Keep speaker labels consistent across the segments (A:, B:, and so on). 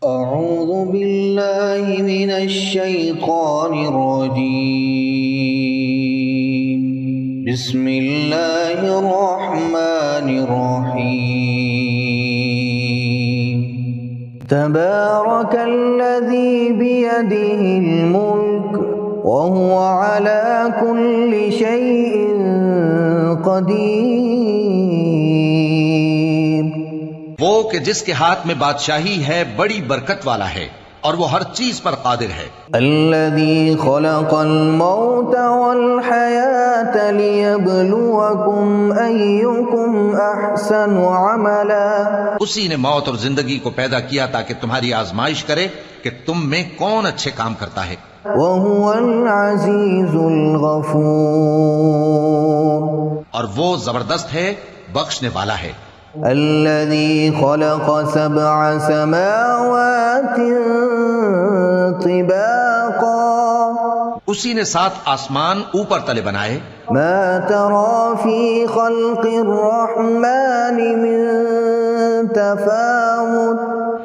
A: أعوذ بالله من الشيطان الرجيم. بسم الله الرحمن الرحيم. تبارك الذي بيده الملك وهو على كل شيء قدير.
B: وہ کہ جس کے ہاتھ میں بادشاہی ہے بڑی برکت والا ہے اور وہ ہر چیز پر قادر ہے.
A: الذي خلق الموت والحياة ليبلوكم أيكم أحسن عملا.
B: اسی نے موت اور زندگی کو پیدا کیا تاکہ تمہاری آزمائش کرے کہ تم میں کون اچھے کام کرتا ہے.
A: وهو العزيز الغفور.
B: اور وہ زبردست ہے، بخشنے والا ہے.
A: الذي خلق 7 سماوات طباقا.
B: اسی نے 7 آسمان اوپر تلے بنائے.
A: ما ترى في خلق الرحمن من تفاوت.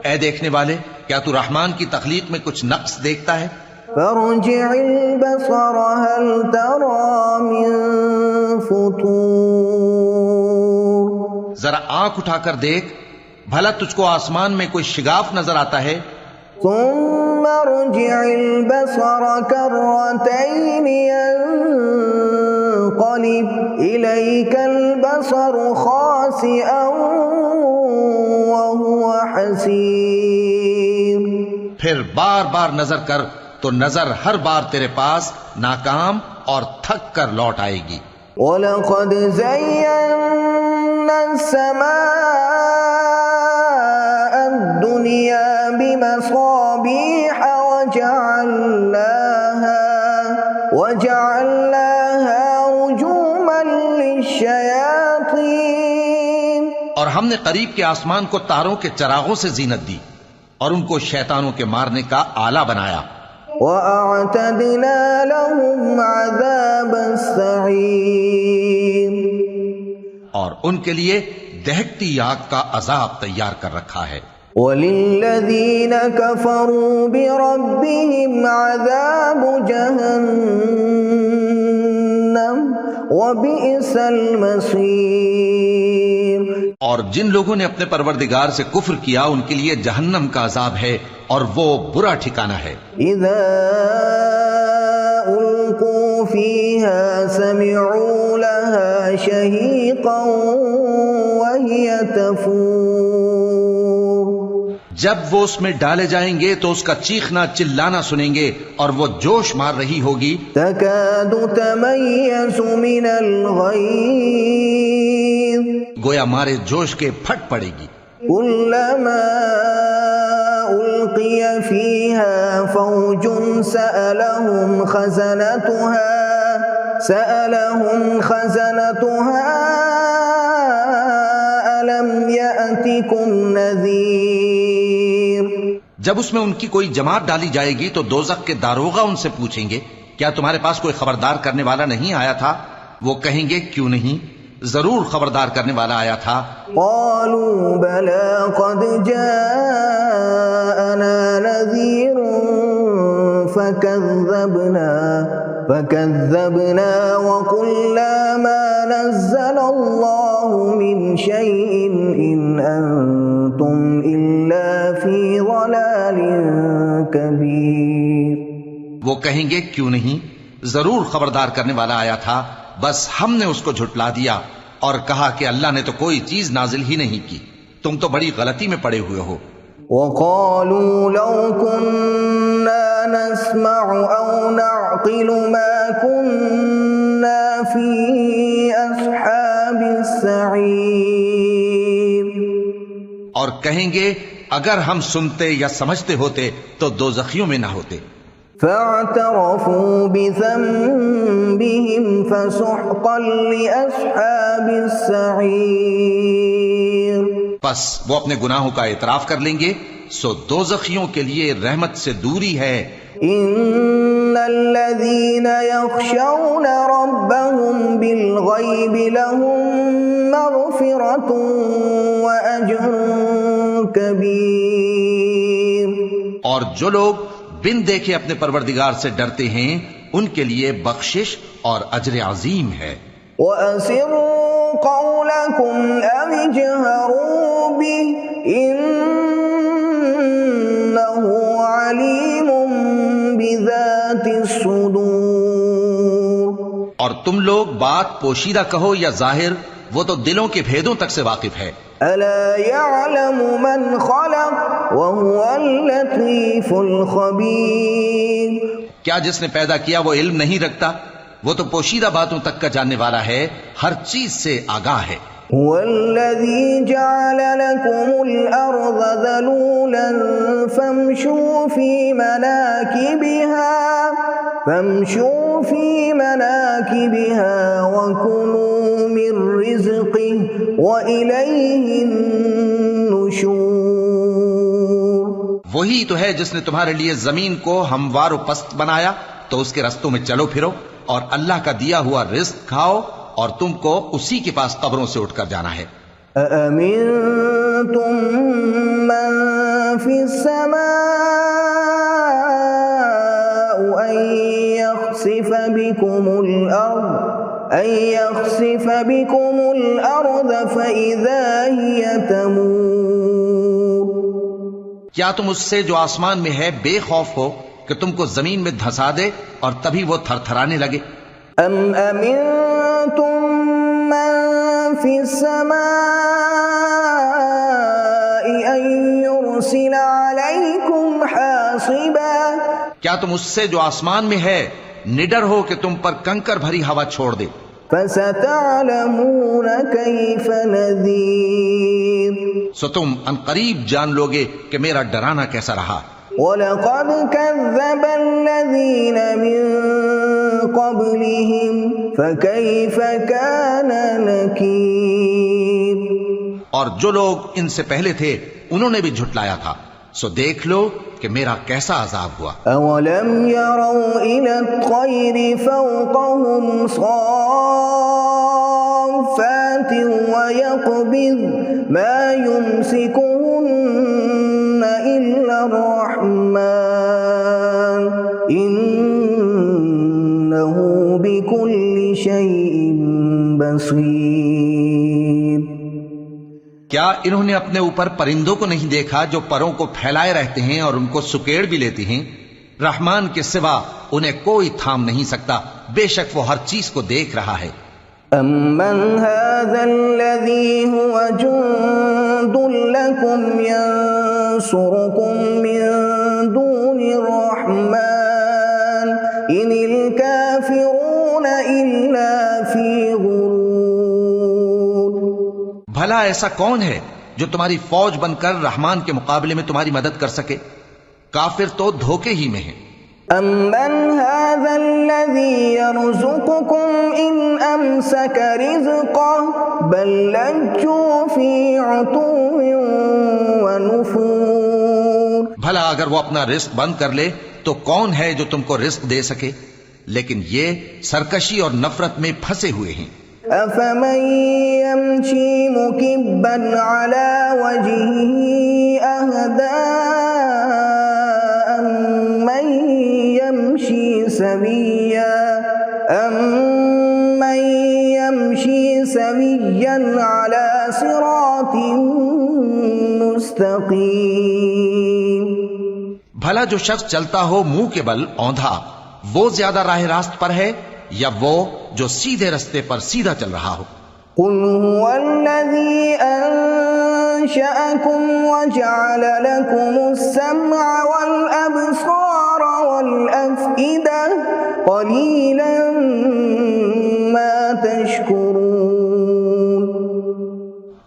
B: اے دیکھنے والے، کیا تو رحمان کی تخلیق میں کچھ نقص دیکھتا ہے؟
A: فارجع البصر هل ترى من فطور.
B: ذرا آنکھ اٹھا کر دیکھ، بھلا تجھ کو آسمان میں کوئی شگاف نظر آتا ہے؟
A: ثم ارجع البصر كرتين ينقلب إليك البصر خاسئا وهو حسير.
B: پھر بار بار نظر کر تو نظر ہر بار تیرے پاس ناکام اور تھک کر لوٹ آئے گی.
A: وَلَقَدْ زَيَّنَّا السَّمَاءَ الدُّنْيَا بِمَصَابِيحَ وَجَعَلْنَاهَا رُجُومًا لِلشَّيَاطِينِ.
B: اور ہم نے قریب کے آسمان کو تاروں کے چراغوں سے زینت دی اور ان کو شیطانوں کے مارنے کا آلہ بنایا.
A: وَأَعْتَدْنَا لَهُمْ عَذَابَ السَّعِيرِ.
B: اور ان کے لیے دہکتی آگ کا عذاب تیار کر رکھا ہے.
A: وَلِلَّذِينَ كَفَرُوا بِرَبِّهِمْ عَذَابُ جَهَنَّمَ وَبِئْسَ الْمَصِيرُ.
B: اور جن لوگوں نے اپنے پروردگار سے کفر کیا ان کے لیے جہنم کا عذاب ہے اور وہ برا ٹھکانہ ہے.
A: اذا القوا فيها سمعوا لها شهيقا وهي تفور.
B: جب وہ اس میں ڈالے جائیں گے تو اس کا چیخنا چلانا سنیں گے اور وہ جوش مار رہی ہوگی.
A: تكاد تميز من الغيظ.
B: گویا مارے جوش کے پھٹ پڑے گی.
A: كلما ألقي فيها فوج سألهم خزنتها ألم يأتكم نذير.
B: جب اس میں ان کی کوئی جماعت ڈالی جائے گی تو دوزخ کے داروغہ ان سے پوچھیں گے کیا تمہارے پاس کوئی خبردار کرنے والا نہیں آیا تھا؟ وہ کہیں گے کیوں نہیں، ضرور خبردار کرنے والا آیا تھا.
A: قالوا بلى قد جاءنا نذير فكذبنا وقلنا ما نزل الله من شيء إن أنتم إلا في ضلال كبير.
B: وہ کہیں گے کیوں نہیں، ضرور خبردار کرنے والا آیا تھا، بس ہم نے اس کو جھٹلا دیا اور کہا کہ اللہ نے تو کوئی چیز نازل ہی نہیں کی، تم تو بڑی غلطی میں پڑے ہوئے ہو.
A: وقالوا لو كنا نسمع أو نعقل ما كنا في أصحاب السعير.
B: اور کہیں گے اگر ہم سنتے یا سمجھتے ہوتے تو دوزخیوں میں نہ ہوتے.
A: فاعترفوا بذنبهم فسحقا لأصحاب السعير.
B: بس وہ اپنے گناہوں کا اعتراف کر لیں گے، سو دوزخیوں کے لیے رحمت سے دوری ہے.
A: ان الذين يخشون ربهم بالغيب لهم مغفرة وأجر كبير.
B: اور جو لوگ بن دیکھے اپنے پروردگار سے ڈرتے ہیں ان کے لیے بخشش اور اجر عظیم ہے۔
A: وَأَسِرُّوا قَوْلَكُمْ أَوِ اجْهَرُوا بِهِ إِنَّهُ عَلِيمٌ بِذَاتِ الصُّدُورِ۔
B: اور تم لوگ بات پوشیدہ کہو یا ظاہر، وہ تو دلوں کے بھیدوں تک سے واقف ہے۔
A: أَلَا يَعْلَمُ مَنْ خَلَقَ وَهُوَ اللَّطِيفُ الْخَبِيرُ۔
B: کیا جس نے پیدا کیا وہ علم نہیں رکھتا؟ وہ تو پوشیدہ باتوں تک کا جاننے والا ہے، ہر چیز سے آگاہ ہے۔
A: هُوَ الَّذِي جَعَلَ لَكُمُ الْأَرْضَ ذَلُولًا فَامْشُوا فِي مَنَاكِبِهَا وَكُلُوا مِن رِّزْقِهِ وَإِلَيْهِ النُّشُورُ۔
B: وہی تو ہے جس نے تمہارے لیے زمین کو ہموار و پست بنایا، تو اس کے رستوں میں چلو پھرو، اور اللہ کا دیا ہوا رزق کھاؤ، اور تم کو اسی کے پاس قبروں سے اٹھ کر جانا ہے۔
A: أَأَمِنتُم مَّن فِي السَّمَاءِ أَن يَخْسِفَ بِكُمُ الْأَرْضَ فَإِذَا هِيَ تَمُورُ۔
B: کیا تم اس سے جو آسمان میں ہے بے خوف ہو کہ تم کو زمین میں دھسا دے اور تبھی وہ تھر تھرانے لگے؟
A: أَمْ أَمِنتُم مَّن فِي السَّمَاءِ أَن يُرْسِلَ عَلَيْكُمْ حَاصِبًا۔
B: کیا تم اس سے جو آسمان میں ہے نڈر ہو کہ تم پر کنکر بھری ہوا چھوڑ دے؟
A: فَسَتَعْلَمُونَ كَيْفَ نَذِيرِ۔
B: سو تم ان قریب جان لوگے کہ میرا ڈرانا کیسا رہا۔
A: وَلَقَدْ كَذَّبَ الَّذِينَ مِن قَبْلِهِمْ فَكَيْفَ كَانَ نَكِيرِ۔
B: اور جو لوگ ان سے پہلے تھے انہوں نے بھی جھٹلایا تھا، سو دیکھ لو کہ میرا کیسا عذاب ہوا۔
A: أَوَلَمْ يَرَوْا إِلَى الطَّيْرِ فَوْقَهُمْ صَافَّاتٍ وَيَقْبِضْنَ مَا يُمْسِكُهُنَّ إِلَّا الرَّحْمَنُ إِنَّهُ بِكُلِّ شَيْءٍ بَصِيرٌ۔
B: کیا انہوں نے اپنے اوپر پرندوں کو نہیں دیکھا جو پروں کو پھیلائے رہتے ہیں اور ان کو سکیڑ بھی لیتے ہیں؟ رحمان کے سوا انہیں کوئی تھام نہیں سکتا، بے شک وہ ہر چیز کو دیکھ رہا ہے۔
A: أَمَّنْ هَذَا الَّذِي هُوَ جُندٌ لَكُمْ يَنصُرُكُم مِّن دُونِ الرَّحْمَنِ إِنِ الْكَافِرُونَ إِلَّا فِي غُرُورٍ۔
B: بھلا ایسا کون ہے جو تمہاری فوج بن کر رحمان کے مقابلے میں تمہاری مدد کر سکے؟ کافر تو دھوکے ہی میں ہیں۔
A: أَمَّنْ هَذَا الَّذِي يَرْزُقُكُمْ إِنْ أَمْسَكَ رِزْقَهُ بَل لَّجُّوا فِي عُتُوٍّ وَنُفُورٍ۔
B: بھلا اگر وہ اپنا رزق بند کر لے تو کون ہے جو تم کو رزق دے سکے؟ لیکن یہ سرکشی اور نفرت میں پھنسے ہوئے ہیں۔
A: أَفَمَن يَمْشِي مُكِبًّا عَلَى وَجْهِهِ أَهْدَىٰ أَمَّن يَمْشِي سَوِيًّا عَلَى صِرَاطٍ مُّسْتَقِيمٍ۔
B: بھلا جو شخص چلتا ہو منہ کے بل اوندھا، وہ زیادہ راہ راست پر ہے یا وہ جو سیدھے رستے پر سیدھا چل رہا ہو؟
A: قُلْ هُوَ الَّذِي أَنشَأَكُمْ وَجَعَلَ لَكُمُ السَّمْعَ وَالْأَبْصَارَ وَالْأَفْئِدَةَ قَلِيلًا مَا تَشْكُرُونَ۔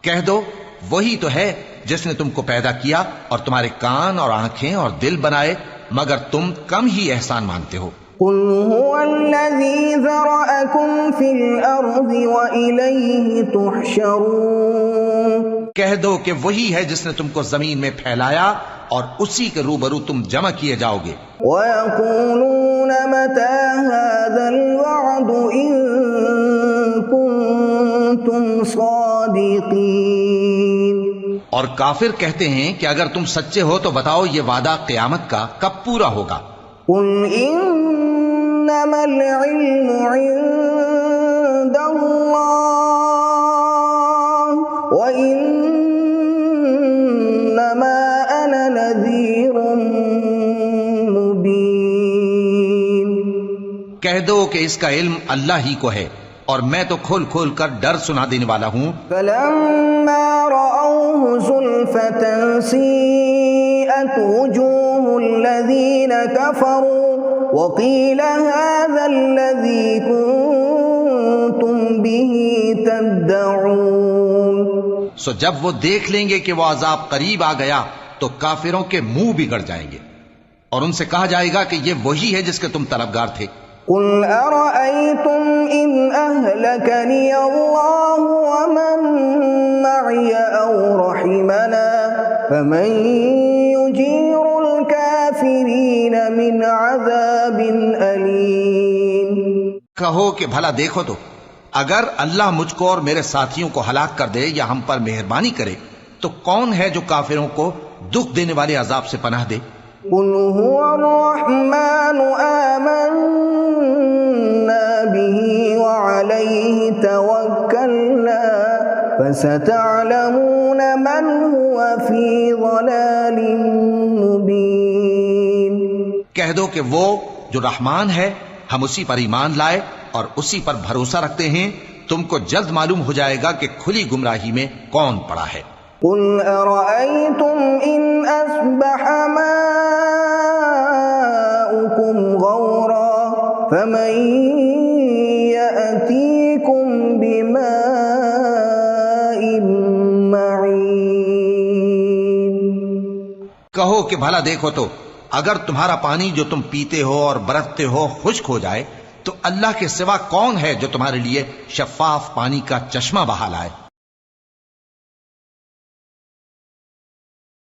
B: کہہ دو وہی تو ہے جس نے تم کو پیدا کیا اور تمہارے کان اور آنکھیں اور دل بنائے، مگر تم کم ہی احسان مانتے ہو۔
A: قُلْ هُوَ الَّذِي ذَرَأَكُمْ فِي الْأَرْضِ وَإِلَيْهِ تُحْشَرُونَ۔
B: کہہ دو کہ وہی ہے جس نے تم کو زمین میں پھیلایا اور اسی کے روبرو تم جمع کیے جاؤ گے۔
A: وَيَقُولُونَ مَتَىٰ هَٰذَا الْوَعْدُ إِن كُنتُمْ صَادِقِينَ۔
B: اور کافر کہتے ہیں کہ اگر تم سچے ہو تو بتاؤ یہ وعدہ قیامت کا کب پورا ہوگا؟
A: قل انما العلم عند اللہ وانما انا نذیر مبین۔
B: کہہ دو کہ اس کا علم اللہ ہی کو ہے اور میں تو کھول کھول کر ڈر سنا دینے والا ہوں۔
A: فلما رأوه زلفة سيئت وجوه الذين كفروا وقيل هذا الذي كنتم به تدعون۔
B: سو جب وہ دیکھ لیں گے کہ وہ عذاب قریب آ گیا تو کافروں کے منہ بگڑ جائیں گے اور ان سے کہا جائے گا کہ یہ وہی ہے جس کے تم طلبگار تھے۔
A: قل أرأيتم إن أهلكني الله ومن معي أو رحمنا فمن يجير الكافرين من عذاب أليم۔
B: کہو کہ بھلا دیکھو تو اگر اللہ مجھ کو اور میرے ساتھیوں کو ہلاک کر دے یا ہم پر مہربانی کرے تو کون ہے جو کافروں کو دکھ دینے والے عذاب سے پناہ دے؟
A: قل هو الرحمن آمنا به وعليه توكلنا فستعلمون من هو في ضلال مبين۔
B: کہہ دو کہ وہ جو رحمان ہے ہم اسی پر ایمان لائے اور اسی پر بھروسہ رکھتے ہیں، تم کو جلد معلوم ہو جائے گا کہ کھلی گمراہی میں کون پڑا ہے۔
A: قل أرأيتم إن أصبح ماؤكم غورا فمن يأتيكم بماء معين۔
B: کہو کہ بھلا دیکھو تو اگر تمہارا پانی جو تم پیتے ہو اور برتتے ہو خشک ہو جائے تو اللہ کے سوا کون ہے جو تمہارے لیے شفاف پانی کا چشمہ بہا لائے؟